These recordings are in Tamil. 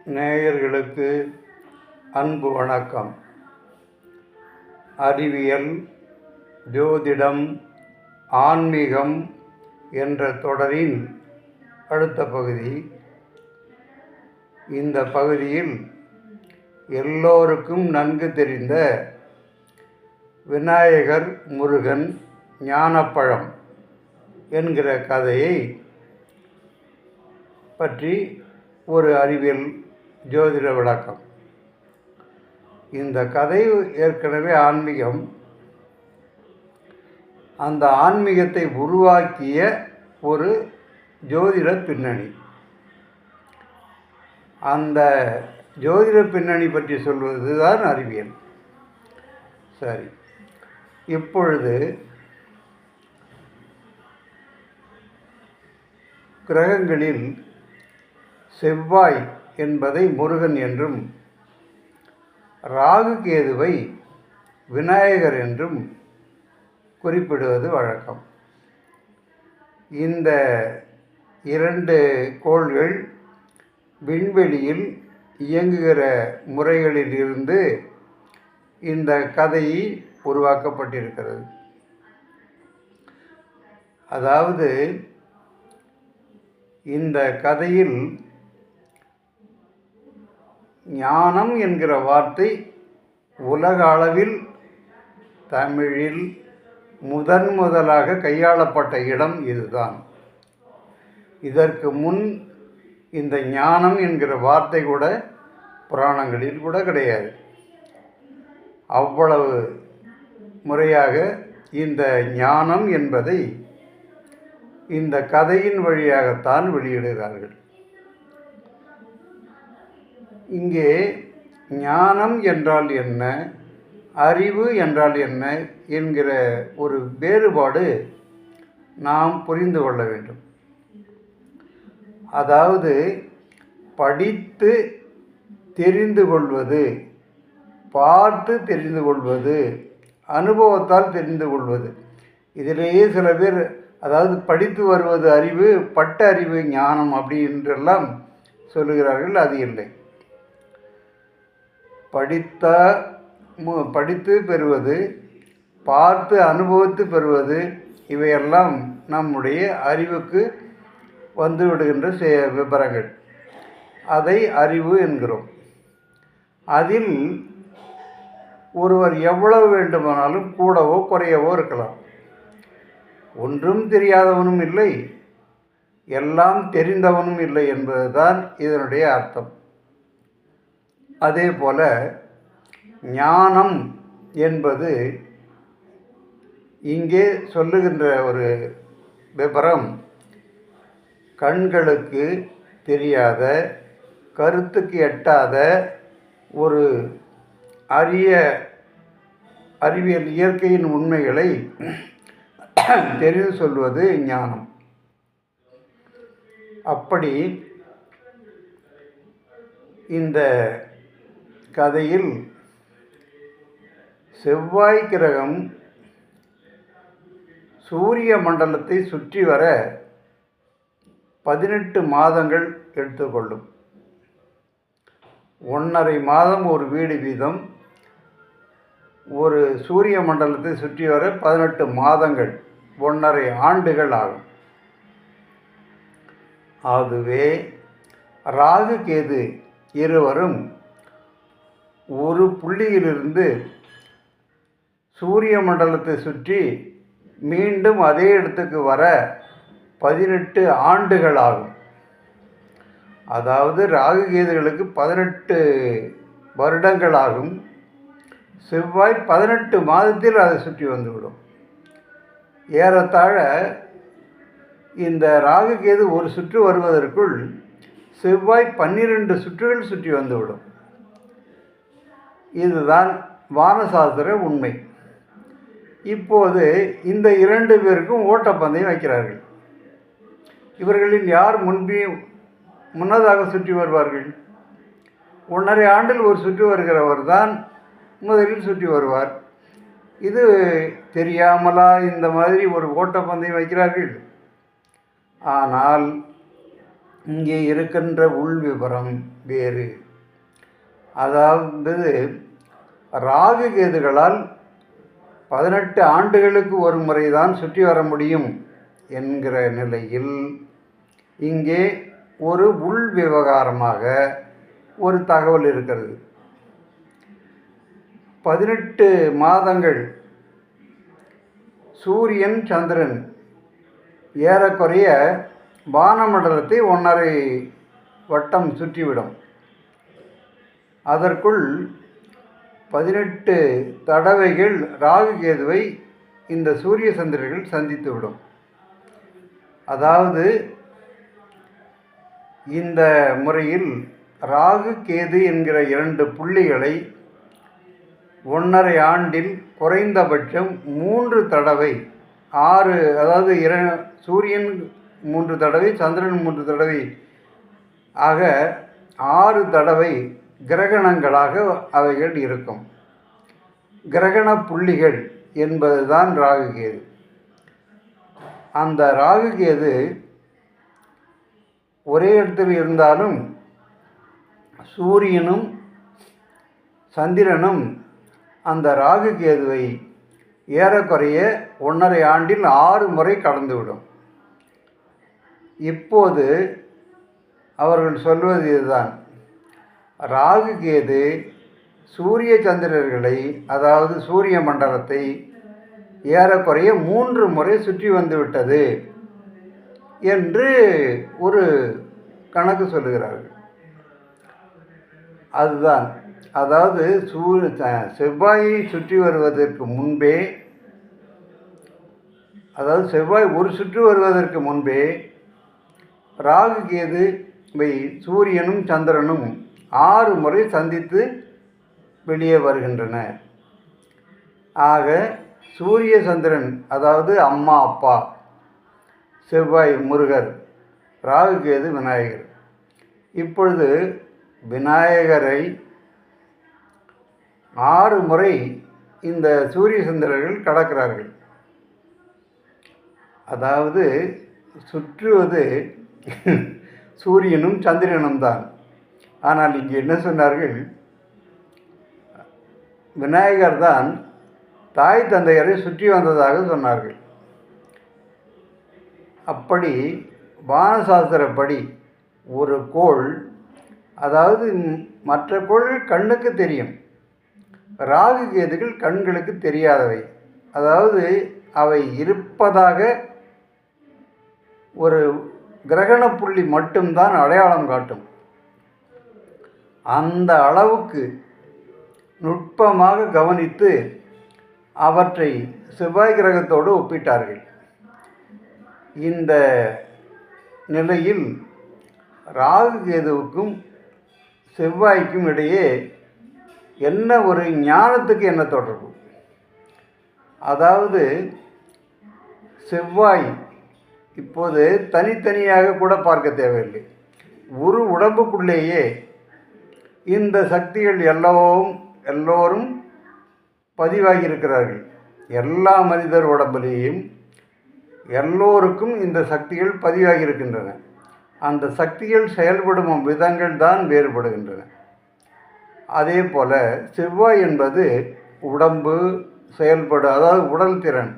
நேயர்களுக்கு அன்பு வணக்கம். அறிவியல், ஜோதிடம், ஆன்மீகம் என்ற தொடரின் அடுத்த பகுதி. இந்த பகுதியில் எல்லோருக்கும் நன்கு தெரிந்த விநாயகர் முருகன் ஞானப்பழம் என்கிற கதையை பற்றி ஒரு அறிவியல் ஜோதிட விளக்கம். இந்த கதை ஏற்கனவே ஆன்மீகம். அந்த ஆன்மீகத்தை உருவாக்கிய ஒரு ஜோதிட பின்னணி. அந்த ஜோதிட பின்னணி பற்றி சொல்வது தான் அறிவியல். சரி, இப்பொழுது கிரகங்களில் செவ்வாய் என்பதை முருகன் என்றும், ராகு கேதுவை விநாயகர் என்றும் குறிப்பிடுவது வழக்கம். இந்த இரண்டு கோள்கள் விண்வெளியில் இயங்குகிற முறைகளில் இருந்து இந்த கதை உருவாக்கப்பட்டிருக்கிறது. அதாவது இந்த கதையில் ஞானம் என்கிற வார்த்தை உலக அளவில் தமிழில் முதலாக கையாளப்பட்ட இடம் இதுதான். இதற்கு முன் இந்த ஞானம் என்கிற வார்த்தை கூட புராணங்களில் கூட கிடையாது. அவ்வளவு முறையாக இந்த ஞானம் என்பதை இந்த கதையின் வழியாகத்தான் வெளியிடுகிறார்கள். இங்கே ஞானம் என்றால் என்ன, அறிவு என்றால் என்ன என்கிற ஒரு வேறுபாடு நாம் புரிந்து கொள்ள வேண்டும். அதாவது படித்து தெரிந்து கொள்வது, பார்த்து தெரிந்து கொள்வது, அனுபவத்தால் தெரிந்து கொள்வது. இதிலேயே சில பேர் அதாவது படித்து வருவது அறிவு, பட்ட அறிவு ஞானம் அப்படின்றெல்லாம் சொல்லுகிறார்கள். அது இல்லை. படித்து பெறுவது, பார்த்து அனுபவித்து பெறுவது, இவையெல்லாம் நம்முடைய அறிவுக்கு வந்து விடுகின்ற விபரங்கள். அதை அறிவு என்கிறோம். அதில் ஒருவர் எவ்வளவு வேண்டுமானாலும் கூடவோ குறையவோ இருக்கலாம். ஒன்றும் தெரியாதவனும் இல்லை, எல்லாம் தெரிந்தவனும் இல்லை என்பதுதான் இதனுடைய அர்த்தம். அதே போல ஞானம் என்பது இங்கே சொல்லுகின்ற ஒரு விபரம் கண்களுக்கு தெரியாத, கருத்துக்கு எட்டாத ஒரு அறிவியல் இயற்கையின் உண்மைகளை தெரிந்து சொல்வது ஞானம். அப்படி இந்த கதையில் செவ்வாய் கிரகம் சூரிய மண்டலத்தை சுற்றி வர 18 மாதங்கள் எடுத்துக்கொள்ளும். 1.5 மாதம் ஒரு வீடு வீதம். ஒரு சூரிய மண்டலத்தை சுற்றி வர 18 மாதங்கள், 1.5 ஆண்டுகள் ஆகும். அதுவே ராகு கேது இருவரும் ஒரு புள்ளியிலிருந்து சூரிய மண்டலத்தை சுற்றி மீண்டும் அதே இடத்துக்கு வர 18 ஆண்டுகள் ஆகும். அதாவது ராகு கேதுகளுக்கு 18 வருடங்கள் ஆகும். செவ்வாய் 18 மாதத்தில் அதை சுற்றி வந்துவிடும். ஏறத்தாழ இந்த ராகு கேது ஒரு சுற்று வருவதற்குள் செவ்வாய் 12 சுற்றுகள் சுற்றி வந்துவிடும். இதுதான் வானசாஸ்திர உண்மை. இப்போது இந்த 2 பேருக்கும் ஓட்டப்பந்தயம் வைக்கிறார்கள். இவர்களில் யார் முன்னதாக சுற்றி வருவார்கள்? 1.5 ஆண்டில் ஒரு சுற்று வருகிறவர் தான் முதலில் சுற்றி வருவார். இது தெரியாமலா இந்த மாதிரி ஒரு ஓட்டப்பந்தயம் வைக்கிறார்கள்? ஆனால் இங்கே இருக்கின்ற உள் விவரம் வேறு. அதாவது ராகு கேதுகளால் 18 ஆண்டுகளுக்கு ஒரு முறைதான் சுற்றி வர முடியும் என்கிற நிலையில் இங்கே ஒரு உள் விவகாரமாக ஒரு தகவல் இருக்கிறது. 18 மாதங்கள் சூரியன் சந்திரன் ஏறக்குறைய வானமண்டலத்தை 1½ வட்டம் சுற்றிவிடும். அதற்குள் 18 தடவைகள் ராகு கேதுவை இந்த சூரிய சந்திரர்கள் சந்தித்துவிடும். அதாவது இந்த முறையில் ராகு கேது என்கிற 2 புள்ளிகளை 1½ ஆண்டில் குறைந்தபட்சம் 3 தடவை 6, அதாவது சூரியன் 3 தடவை, சந்திரன் 3 தடவை ஆக 6 தடவை கிரகணங்களாக அவைகள் இருக்கும். கிரகண புள்ளிகள் என்பதுதான் ராகு கேது. அந்த ராகு கேது ஒரே இடத்தில் இருந்தாலும் சூரியனும் சந்திரனும் அந்த ராகு கேதுவை ஏறக்குறைய 1½ ஆண்டில் 6 முறை கடந்துவிடும். இப்போது அவர்கள் சொல்வது இதுதான்: ராகு கேது சூரிய சந்திரர்களை, அதாவது சூரிய மண்டலத்தை ஏறக்குறைய 3 முறை சுற்றி வந்துவிட்டது என்று ஒரு கணக்கு சொல்லுகிறார்கள். அதுதான், அதாவது செவ்வாயை சுற்றி வருவதற்கு முன்பே, அதாவது செவ்வாய் ஒரு சுற்று வருவதற்கு முன்பே ராகு கேதுவை சூரியனும் சந்திரனும் 6 முறை சந்தித்து வெளியே வருகின்றன. ஆக சூரிய சந்திரன், அதாவது அம்மா அப்பா, செவ்வாய் முருகர், ராகு கேது விநாயகர். இப்பொழுது விநாயகரை 6 முறை இந்த சூரிய சந்திரர்கள் கடக்கிறார்கள். அதாவது சுற்றுவது சூரியனும் சந்திரனும் தான். ஆனால் இங்கே என்ன சொன்னார்கள்? விநாயகர் தான் தாய் தந்தையரை சுற்றி வந்ததாக சொன்னார்கள். அப்படி வானசாஸ்திரப்படி ஒரு கோள், அதாவது மற்ற கோள்கள் கண்ணுக்கு தெரியும், ராகு கேதுகள் கண்களுக்கு தெரியாதவை. அதாவது அவை இருப்பதாக ஒரு கிரகண புள்ளி மட்டும்தான் அடையாளம் காட்டும். அந்த அளவுக்கு நுட்பமாக கவனித்து அவற்றை செவ்வாய் கிரகத்தோடு ஒப்பிட்டார்கள். இந்த நிலையில் ராகு கேதுவுக்கும் செவ்வாய்க்கும் இடையே என்ன ஒரு ஞானத்துக்கு என்ன தொடர்பு? அதாவது செவ்வாய் இப்போது தனித்தனியாக கூட பார்க்க தேவையில்லை. ஒரு உடம்புக்குள்ளேயே இந்த சக்திகள் எல்லோரும் பதிவாகியிருக்கிறார்கள். எல்லா மனிதர் உடம்பிலேயும் எல்லோருக்கும் இந்த சக்திகள் பதிவாகியிருக்கின்றன. அந்த சக்திகள் செயல்படும் விதங்கள் தான் வேறுபடுகின்றன. அதே போல் செவ்வாய் என்பது உடம்பு செயல்படும், அதாவது உடல் திறன்.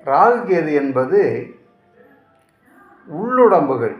ராகு கேது என்பது உள்ளுடம்புகள்,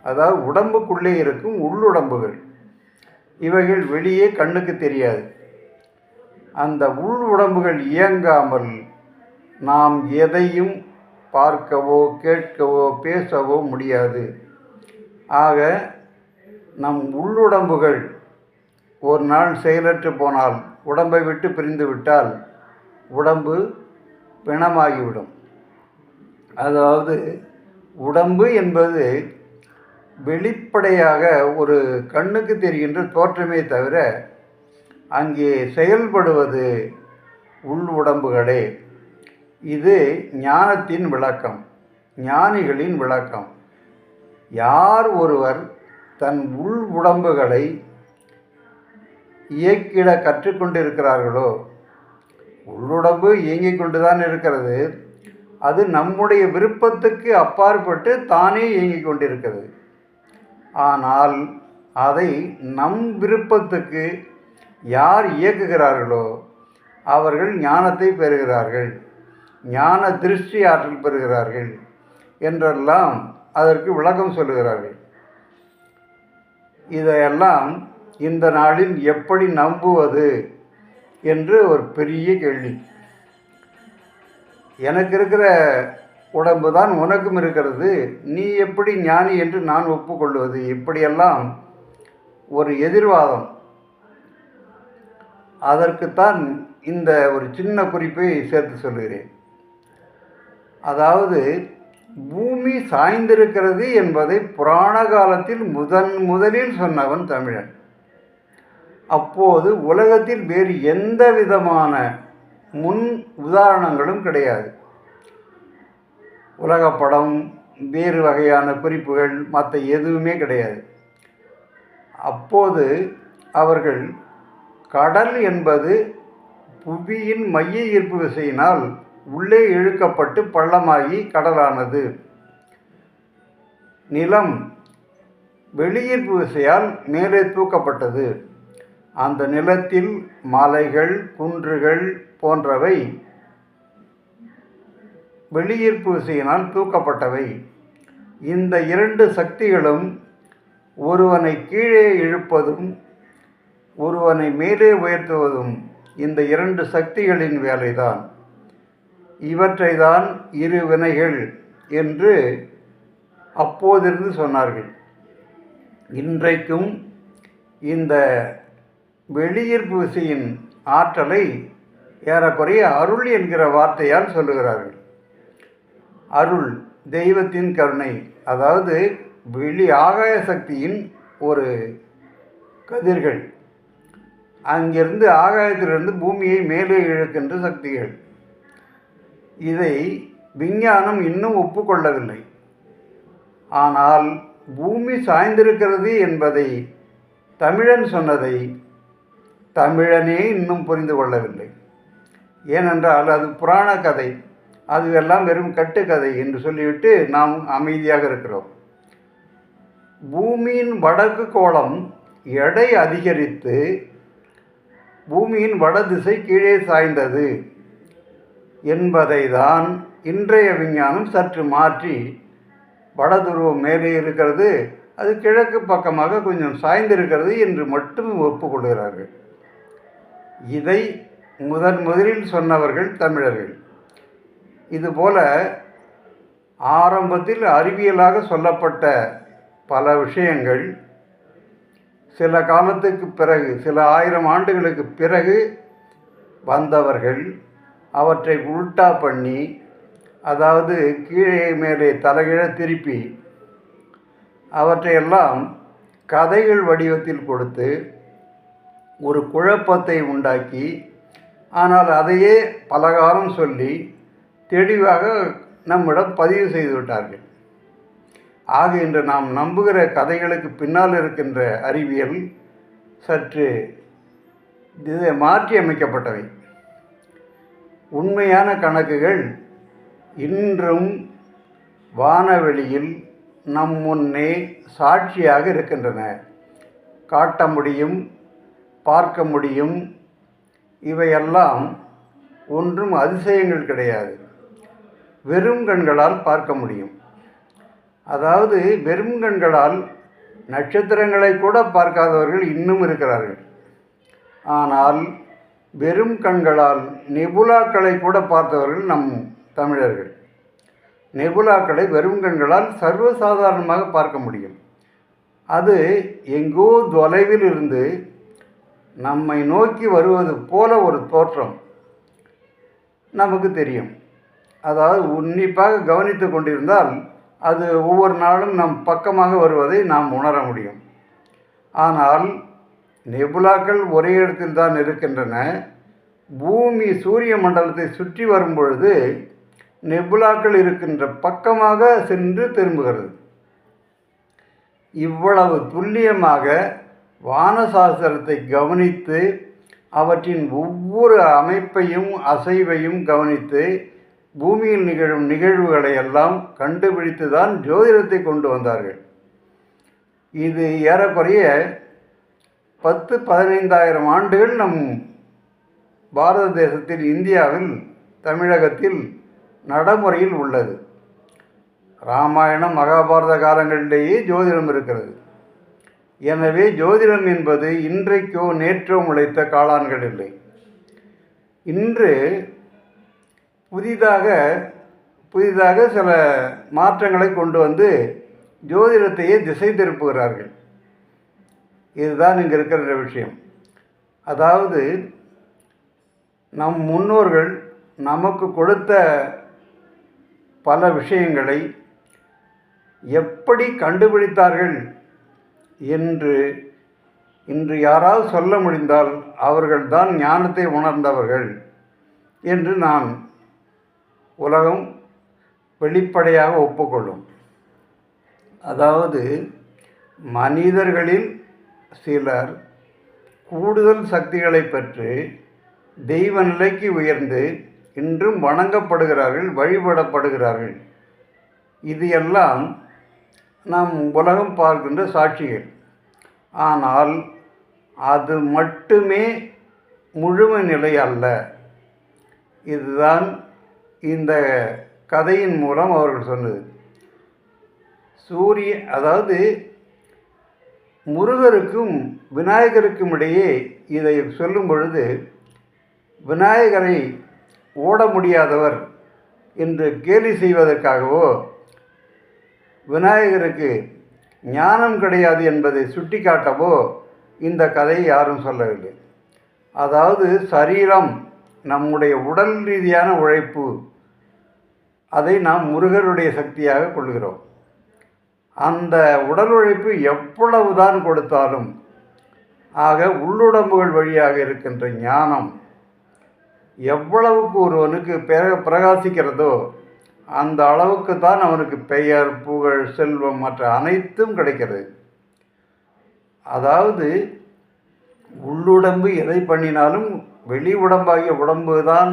அதாவது உடம்புக்குள்ளே இருக்கும் உள்ளுடம்புகள். இவைகள் வெளியே கண்ணுக்கு தெரியாது. அந்த உள் உடம்புகள் இயங்காமல் நாம் எதையும் பார்க்கவோ கேட்கவோ பேசவோ முடியாது. ஆக நம் உள்ளுடம்புகள் ஒரு நாள் செயலற்று போனால், உடம்பை விட்டு பிரிந்து விட்டால் உடம்பு பிணமாகிவிடும். அதாவது உடம்பு என்பது வெளிப்படையாக ஒரு கண்ணுக்கு தெரிகின்ற தோற்றமே தவிர அங்கே செயல்படுவது உள் உடம்புகளே. இது ஞானத்தின் விளக்கம், ஞானிகளின் விளக்கம். யார் ஒருவர் தன் உள் உடம்புகளை இயக்கிட கற்றுக்கொண்டிருக்கிறார்களோ, உள்ளுடம்பு இயங்கிக் கொண்டு தான் இருக்கிறது, அது நம்முடைய விருப்பத்துக்கு அப்பாற்பட்டு தானே இயங்கிக் கொண்டிருக்கிறது. ஆனால் அதை நம் விருப்பத்துக்கு யார் இயக்குகிறார்களோ அவர்கள் ஞானத்தை பெறுகிறார்கள், ஞான திருஷ்டி ஆற்றல் பெறுகிறார்கள் என்றெல்லாம் அதற்கு விளக்கம் சொல்லுகிறார்கள். இதையெல்லாம் இந்த நாளில் எப்படி நம்புவது என்று ஒரு பெரிய கேள்வி. எனக்கு இருக்கிற உடம்பு தான் உனக்கும் இருக்கிறது, நீ எப்படி ஞானி என்று நான் ஒப்புக்கொள்வது? இப்படியெல்லாம் ஒரு எதிர்வாதம். அதற்குத்தான் இந்த ஒரு சின்ன குறிப்பை சேர்த்து சொல்கிறேன். அதாவது பூமி சாய்ந்திருக்கிறது என்பதை புராண காலத்தில் முதலில் சொன்னவன் தமிழன். அப்போது உலகத்தில் வேறு எந்த விதமான முன் உதாரணங்களும் கிடையாது. உலகப்படம், வேறு வகையான குறிப்புகள், மற்ற எதுவுமே கிடையாது. அப்போது அவர்கள் கடல் என்பது புவியின் மைய ஈர்ப்பு விசையினால் உள்ளே இழுக்கப்பட்டு பள்ளமாகி கடலானது. நிலம் வெளியீர்ப்பு விசையால் மேலே தூக்கப்பட்டது. அந்த நிலத்தில் மலைகள், குன்றுகள் போன்றவை வெளியீர்ப்பு விசையினால் தூக்கப்பட்டவை. இந்த இரண்டு சக்திகளும் ஒருவனை கீழே இழுப்பதும் ஒருவனை மேலே உயர்த்துவதும் இந்த இரண்டு சக்திகளின் வேலைதான். இவற்றை தான் இரு வினைகள் என்று அப்போதிருந்து சொன்னார்கள். இன்றைக்கும் இந்த வெளியீர்ப்பு விசையின் ஆற்றலை ஏறக்குறைய அருள் என்கிற வார்த்தையால் சொல்லுகிறார்கள். அருள் தெய்வத்தின் கருணை, அதாவது வெளி ஆகாய சக்தியின் ஒரு கதிர்கள், அங்கிருந்து ஆகாயத்திலிருந்து பூமியை மேலே இழுக்கின்ற சக்திகள். இதை விஞ்ஞானம் இன்னும் ஒப்புக்கொள்ளவில்லை. ஆனால் பூமி சாய்ந்திருக்கிறது என்பதை தமிழன் சொன்னதை தமிழனே இன்னும் புரிந்து கொள்ளவில்லை. ஏனென்றால் அது புராண கதை, அதுவெல்லாம் வெறும் கட்டுக்கதை என்று சொல்லிவிட்டு நாம் அமைதியாக இருக்கிறோம். பூமியின் வடக்கு கோளம் எடை அதிகரித்து பூமியின் வடதிசை கீழே சாய்ந்தது என்பதை தான் இன்றைய விஞ்ஞானம் சற்று மாற்றி வடதுருவம் மேலே இருக்கிறது, அது கிழக்கு பக்கமாக கொஞ்சம் சாய்ந்திருக்கிறது என்று மட்டும் ஒப்புக்கொள்கிறார்கள். இதை முதலில் சொன்னவர்கள் தமிழர்கள். இதுபோல ஆரம்பத்தில் அறிவியலாக சொல்லப்பட்ட பல விஷயங்கள் சில காலத்துக்கு பிறகு, சில 1000 ஆண்டுகளுக்கு பிறகு வந்தவர்கள் அவற்றை உல்டா பண்ணி, அதாவது கீழே மேலே தலைகீழ திருப்பி அவற்றையெல்லாம் கதைகள் வடிவத்தில் கொடுத்து ஒரு குழப்பத்தை உண்டாக்கி, ஆனால் அதையே பலகாலம் சொல்லி தெளிவாக நம்மிடம் பதிவு செய்து விட்டார்கள். ஆக இன்று நாம் நம்புகிற கதைகளுக்கு பின்னால் இருக்கின்ற அறிவியல் சற்று மாற்றி அமைக்கப்பட்டவை. உண்மையான கணக்குகள் இன்றும் வானவெளியில் நம் முன்னே சாட்சியாக இருக்கின்றன. காட்ட முடியும், பார்க்க முடியும். இவையெல்லாம் ஒன்றும் அதிசயங்கள் கிடையாது. வெறும் கண்களால் பார்க்க முடியும். அதாவது வெறும் கண்களால் நட்சத்திரங்களை கூட பார்க்காதவர்கள் இன்னும் இருக்கிறார்கள். ஆனால் வெறும் கண்களால் நெபுலாக்களை கூட பார்த்தவர்கள் நம் தமிழர்கள். நெபுலாக்களை வெறும் கண்களால் சர்வசாதாரணமாக பார்க்க முடியும். அது எங்கோ தொலைவில் இருந்து நம்மை நோக்கி வருவது போல ஒரு தோற்றம் நமக்கு தெரியும். அதாவது உன்னிப்பாக கவனித்து கொண்டிருந்தால் அது ஒவ்வொரு நாளும் நம் பக்கமாக வருவதை நாம் உணர முடியும். ஆனால் நெபுலாக்கள் ஒரே இடத்தில் தான் இருக்கின்றன. பூமி சூரிய மண்டலத்தை சுற்றி வரும் பொழுது நெபுலாக்கள் இருக்கின்ற பக்கமாக சென்று திரும்புகிறது. இவ்வளவு துல்லியமாக வானசாஸ்திரத்தை கவனித்து அவற்றின் ஒவ்வொரு அமைப்பையும் அசைவையும் கவனித்து பூமியில் நிகழும் நிகழ்வுகளை எல்லாம் கண்டுபிடித்து தான் ஜோதிடத்தை கொண்டு வந்தார்கள். இது ஏறக்குறைய 10-15,000 ஆண்டுகள் நம் பாரத தேசத்தில், இந்தியாவில், தமிழகத்தில் நடைமுறையில் உள்ளது. ராமாயணம் மகாபாரத காலங்களிலேயே ஜோதிடம் இருக்கிறது. எனவே ஜோதிடம் என்பது இன்றைக்கோ நேற்றோ முளைத்த காளான்கள் இல்லை. இன்று புதிதாக சில மாற்றங்களை கொண்டு வந்து ஜோதிடத்தையே திசை திருப்புகிறார்கள். இதுதான் இங்கே இருக்கிற விஷயம். அதாவது நம் முன்னோர்கள் நமக்கு கொடுத்த பல விஷயங்களை எப்படி கண்டுபிடித்தார்கள் என்று இன்று யாராவது சொல்ல முடிந்தால் அவர்கள்தான் ஞானத்தை உணர்ந்தவர்கள் என்று நான் உலகம் வெளிப்படையாக ஒப்புக்கொள்ளும். அதாவது மனிதர்களில் சிலர் கூடுதல் சக்திகளை பெற்று தெய்வ நிலைக்கு உயர்ந்து இன்றும் வணங்கப்படுகிறார்கள், வழிபடப்படுகிறார்கள். இது எல்லாம் நாம் உலகம் பார்க்கின்ற சாட்சிகள். ஆனால் அது மட்டுமே முழுமை நிலை அல்ல. இதுதான் இந்த கதையின் மூலம் அவர்கள் சொன்னது. அதாவது முருகருக்கும் விநாயகருக்கும் இடையே இதை சொல்லும் பொழுது, விநாயகரை ஓட முடியாதவர் என்று கேலி செய்வதற்காகவோ, விநாயகருக்கு ஞானம் கிடையாது என்பதை சுட்டிக்காட்டவோ இந்த கதையை யாரும் சொல்லவில்லை. அதாவது சரீரம், நம்முடைய உடல் ரீதியான உழைப்பு, அதை நாம் முருகருடைய சக்தியாக கொள்கிறோம். அந்த உடல் உழைப்பு எவ்வளவுதான் கொடுத்தாலும், ஆக உள்ளுடம்புகள் வழியாக இருக்கின்ற ஞானம் எவ்வளவுக்கு ஒருவனுக்கு பிரகாசிக்கிறதோ அந்த அளவுக்கு தான் அவனுக்கு பெயர், புகழ், செல்வம் மற்ற அனைத்தும் கிடைக்கிறது. அதாவது உள்ளுடம்பு எதை பண்ணினாலும் வெளி உடம்பாகிய உடம்பு தான்,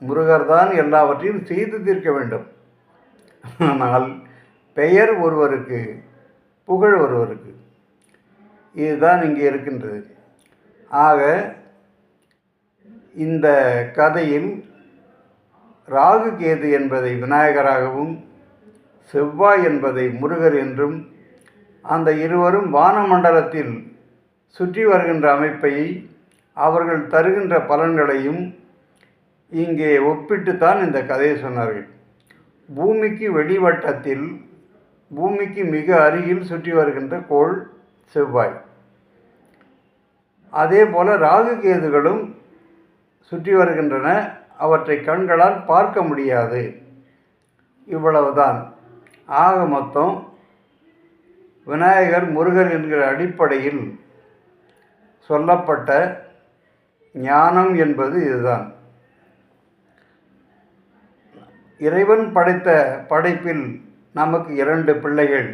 முருகர் தான் எல்லாவற்றையும் செய்து தீர்க்க வேண்டும். ஆனால் பெயர் ஒருவருக்கு, புகழ் ஒருவருக்கு. இதுதான் இங்கே இருக்கின்றது. ஆக இந்த கதையில் ராகு கேது என்பதை விநாயகராகவும், செவ்வாய் என்பதை முருகர் என்றும், அந்த இருவரும் வானமண்டலத்தில் சுற்றி வருகின்ற அமைப்பை, அவர்கள் தருகின்ற பலன்களையும் இங்கே ஒப்பிட்டுத்தான் இந்த கதையை சொன்னார்கள். பூமிக்கு வெளிவட்டத்தில், பூமிக்கு மிக அருகில் சுற்றி வருகின்ற கோள் செவ்வாய். அதே போல் ராகு கேதுகளும் சுற்றி வருகின்றன. அவற்றை கண்களால் பார்க்க முடியாது. இவ்வளவுதான். ஆக மொத்தம் விநாயகர், முருகர் என்கிற அடிப்படையில் சொல்லப்பட்ட ஞானம் என்பது இதுதான். இறைவன் படைத்த படைப்பில் நமக்கு 2 பிள்ளைகள்,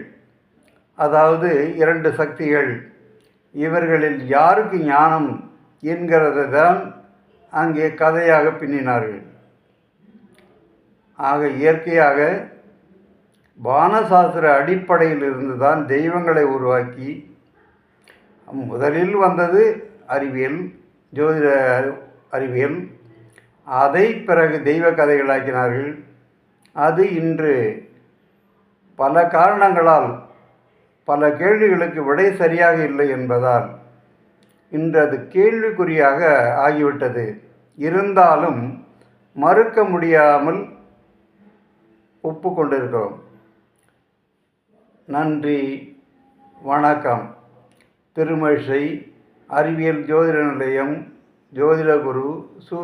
அதாவது 2 சக்திகள். இவர்களில் யாருக்கு ஞானம் என்கிறதை தான் அங்கே கதையாக பின்னினார்கள். ஆக இயற்கையாக வானசாஸ்திர அடிப்படையில் இருந்து தான் தெய்வங்களை உருவாக்கி, முதலில் வந்தது அறிவியல், ஜோதிட அறிவியல். அதை பிறகு தெய்வ கதைகளாக்கினார்கள். அது இன்று பல காரணங்களால், பல கேள்விகளுக்கு விடை சரியாக இல்லை என்பதால் இன்று அது கேள்விக்குறியாக ஆகிவிட்டது. இருந்தாலும் மறுக்க முடியாமல் ஒப்புக்கொண்டிருக்கிறோம். நன்றி, வணக்கம். திருமழிசை அறிவியல் ஜோதிட நிலையம், ஜோதிட குரு சு.